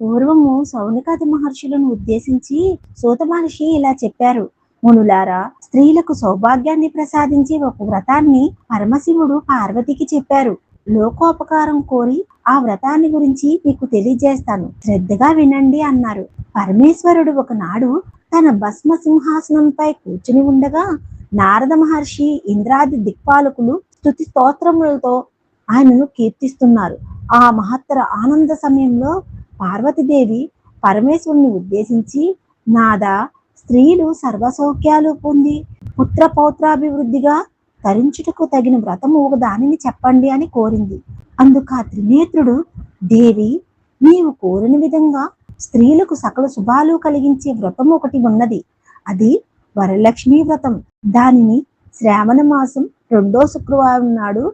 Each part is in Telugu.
పూర్వము సౌనకాది మహర్షులను ఉద్దేశించి సూత మహర్షి ఇలా చెప్పారు: మునులారా, స్త్రీలకు సౌభాగ్యాన్ని ప్రసాదించే ఒక వ్రతాన్ని పరమశివుడు పార్వతికి చెప్పారు. లోకోపకారం కోరి ఆ వ్రతాన్ని గురించి మీకు తెలియజేస్తాను, శ్రద్ధగా వినండి అన్నారు. పరమేశ్వరుడు ఒకనాడు తన భస్మ సింహాసనంపై కూర్చుని ఉండగా నారద మహర్షి, ఇంద్రాది దిక్పాలకులు స్తుతి స్తోత్రములతో ఆయనను కీర్తిస్తున్నారు. ఆ మహత్తర ఆనంద సమయంలో పార్వతీదేవి పరమేశ్వరుని ఉద్దేశించి, నాదా, స్త్రీలు సర్వసౌఖ్యాలు పొంది పుత్ర పౌత్రాభివృద్ధిగా తరించుటకు తగిన వ్రతము ఒక దానిని చెప్పండి అని కోరింది. అందుకు ఆ త్రినేత్రుడు, దేవి, నీవు కోరిన విధంగా స్త్రీలకు సకల శుభాలు కలిగించే వ్రతం ఒకటి ఉన్నది. అది వరలక్ష్మీ వ్రతం. దానిని శ్రావణ మాసం 2వ శుక్రవారం నాడు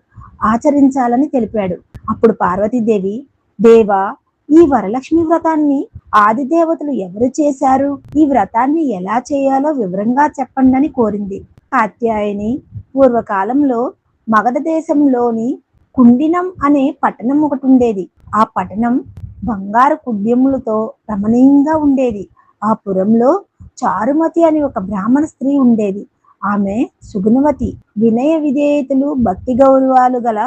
ఆచరించాలని తెలిపాడు. అప్పుడు పార్వతీదేవి, దేవా, ఈ వరలక్ష్మి వ్రతాన్ని ఆది దేవతలు ఎవరు చేశారు? ఈ వ్రతాన్ని ఎలా చేయాలో వివరంగా చెప్పండి అని కోరింది. కాత్యాయని, పూర్వకాలంలో మగధ దేశంలోని కుండినం అనే పట్టణం ఒకటి ఉండేది. ఆ పట్టణం బంగారు కుడ్యములతో రమణీయంగా ఉండేది. ఆ పురంలో చారుమతి అని ఒక బ్రాహ్మణ స్త్రీ ఉండేది. ఆమె సుగుణవతి, వినయ విధేయతలు, భక్తి గౌరవాలు గల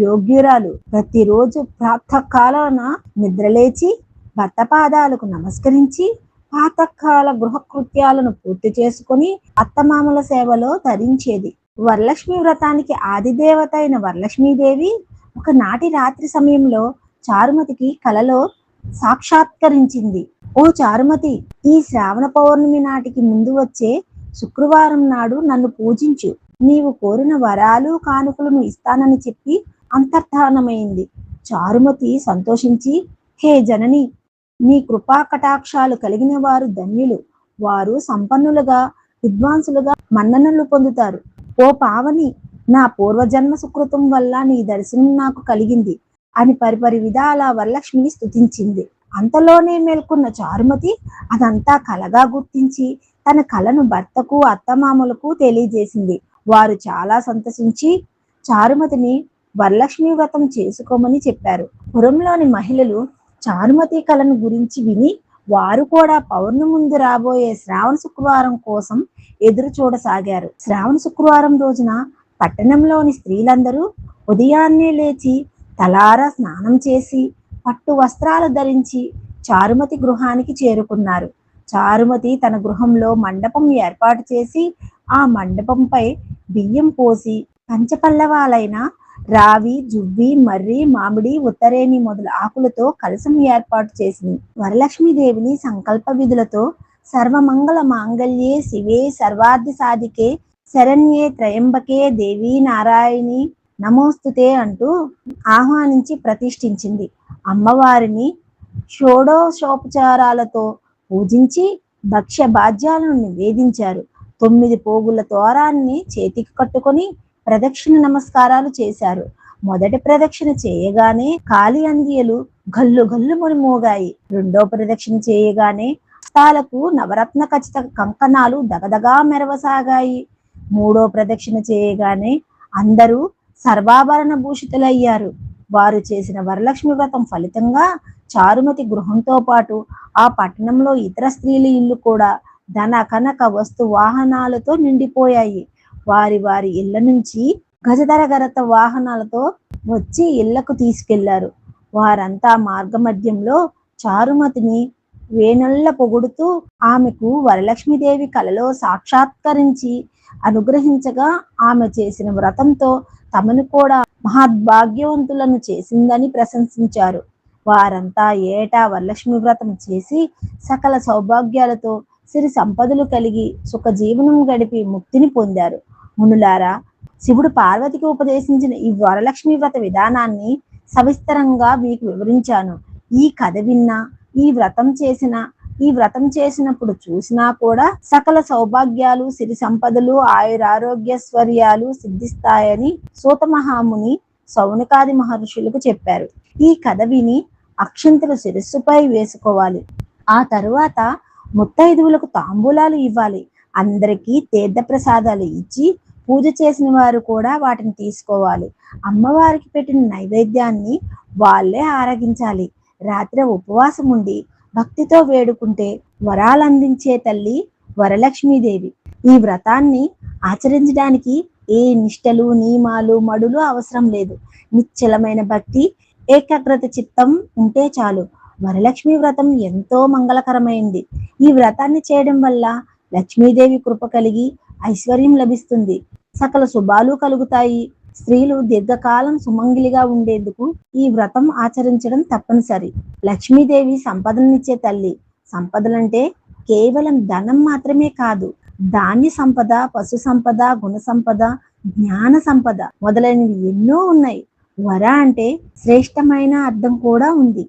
యోగ్యురాలు. ప్రతిరోజు ప్రాతకాలాన నిద్రలేచి భర్త పాదాలకు నమస్కరించి ప్రాతకాల గృహకృత్యాలను పూర్తి చేసుకుని అత్తమామల సేవలో తరించేది. వరలక్ష్మి వ్రతానికి ఆదిదేవత అయిన వరలక్ష్మీదేవి ఒకనాటి రాత్రి సమయంలో చారుమతికి కలలో సాక్షాత్కరించింది. ఓ చారుమతి, ఈ శ్రావణ పౌర్ణమి నాటికి ముందు వచ్చే శుక్రవారం నాడు నన్ను పూజించు. నీవు కోరిన వరాలు కానుకలను ఇస్తానని చెప్పి అంతర్ధానమైంది. చారుమతి సంతోషించి, హే జనని, నీ కృపా కటాక్షాలు కలిగిన వారు ధన్యులు. వారు సంపన్నులుగా, విద్వాంసులుగా మన్ననలు పొందుతారు. ఓ పావని, నా పూర్వజన్మ సుకృతం వల్ల నీ దర్శనం నాకు కలిగింది అని పరిపరి విధాల వరలక్ష్మిని స్తుతించింది. అంతలోనే మేల్కొన్న చారుమతి అదంతా కలగా గుర్తించి తన కలను భర్తకు, అత్తమామలకు తెలియజేసింది. వారు చాలా సంతోషించి చారుమతిని వరలక్ష్మి వ్రతం చేసుకోమని చెప్పారు. పురంలోని మహిళలు చారుమతి కలను గురించి విని వారు కూడా పౌర్ణమి ముందు రాబోయే శ్రావణ శుక్రవారం కోసం ఎదురు చూడసాగారు. శ్రావణ శుక్రవారం రోజున పట్టణంలోని స్త్రీలందరూ ఉదయాన్నే లేచి తలారా స్నానం చేసి పట్టు వస్త్రాలు ధరించి చారుమతి గృహానికి చేరుకున్నారు. చారుమతి తన గృహంలో మండపం ఏర్పాటు చేసి ఆ మండపంపై బియ్యం పోసి పంచపల్లవాలైన రావి, జువ్వి, మర్రి, మామిడి, ఉత్తరేణి మొదల ఆకులతో కలశం ఏర్పాటు చేసింది. వరలక్ష్మీదేవిని సంకల్ప విధులతో సర్వమంగళ మాంగళ్యే శివే సర్వార్థ సాధికే శరణ్యే త్రయంబకే దేవి నారాయణి నమోస్తుతే అంటూ ఆహ్వానించి ప్రతిష్ఠించింది. అమ్మవారిని షోడశోపచారాలతో పూజించి భక్ష్య భాజ్యాలను నివేదించారు. 9 పోగుల తోరాన్ని చేతికి కట్టుకొని ప్రదక్షిణ నమస్కారాలు చేశారు. మొదటి ప్రదక్షిణ చేయగానే కాలి అందియలు గల్లు గల్లుమని మోగాయి. రెండో ప్రదక్షిణ చేయగానే హస్తాలకు నవరత్న ఖచ్చిత కంకణాలు దగదగా మెరవసాగాయి. మూడో ప్రదక్షిణ చేయగానే అందరూ సర్వాభరణ భూషితులయ్యారు. వారు చేసిన వరలక్ష్మి వ్రతం ఫలితంగా చారుమతి గృహంతో పాటు ఆ పట్టణంలో ఇతర స్త్రీల ఇల్లు కూడా ధన కనక వస్తు వాహనాలతో నిండిపోయాయి. వారి వారి ఇళ్ల నుంచి గజధరగరత వాహనాలతో వచ్చి ఇళ్లకు తీసుకెళ్లారు. వారంతా మార్గమధ్యంలో చారుమతిని వేనొల్ల పొగుడుతూ ఆమెకు వరలక్ష్మీదేవి కలలో సాక్షాత్కరించి అనుగ్రహించగా ఆమె చేసిన వ్రతంతో తమను కూడా మహద్భాగ్యవంతులను చేసిందని ప్రశంసించారు. వారంతా ఏటా వరలక్ష్మి వ్రతం చేసి సకల సౌభాగ్యాలతో సిరి సంపదలు కలిగి సుఖ జీవనం గడిపి ముక్తిని పొందారు. మునులారా, శివుడు పార్వతికి ఉపదేశించిన ఈ వరలక్ష్మి వ్రత విధానాన్ని సవిస్తరంగా మీకు వివరించాను. ఈ కథ విన్నా, ఈ వ్రతం చేసినప్పుడు చూసినా కూడా సకల సౌభాగ్యాలు, సిరి సంపదలు, ఆయురారోగ్యశ్వర్యాలు సిద్ధిస్తాయని సూత మహాముని సౌనకాది మహర్షులకు చెప్పారు. ఈ కథ విని అక్షంతలు శిరస్సుపై వేసుకోవాలి. ఆ తరువాత ముత్తైదువులకు తాంబూలాలు ఇవ్వాలి. అందరికీ తీర్థ ప్రసాదాలు ఇచ్చి పూజ చేసిన వారు కూడా వాటిని తీసుకోవాలి. అమ్మవారికి పెట్టిన నైవేద్యాన్ని వాళ్ళే ఆరగించాలి. రాత్రి ఉపవాసం ఉండి భక్తితో వేడుకుంటే వరాలందించే తల్లి వరలక్ష్మీదేవి. ఈ వ్రతాన్ని ఆచరించడానికి ఏ నిష్టలు, నియమాలు, మడులు అవసరం లేదు. నిశ్చలమైన భక్తి, ఏకాగ్రత చిత్తం ఉంటే చాలు. వరలక్ష్మి వ్రతం ఎంతో మంగళకరమైంది. ఈ వ్రతాన్ని చేయడం వల్ల లక్ష్మీదేవి కృప కలిగి ఐశ్వర్యం లభిస్తుంది, సకల శుభాలు కలుగుతాయి. స్త్రీలు దీర్ఘకాలం సుమంగిలిగా ఉండేందుకు ఈ వ్రతం ఆచరించడం తప్పనిసరి. లక్ష్మీదేవి సంపదలనిచ్చే తల్లి. సంపదలంటే కేవలం ధనం మాత్రమే కాదు, ధాన్య సంపద, పశు సంపద, గుణ సంపద, జ్ఞాన సంపద మొదలైనవి ఎన్నో ఉన్నాయి. వర అంటే శ్రేష్టమైన అర్థం కూడా ఉంది.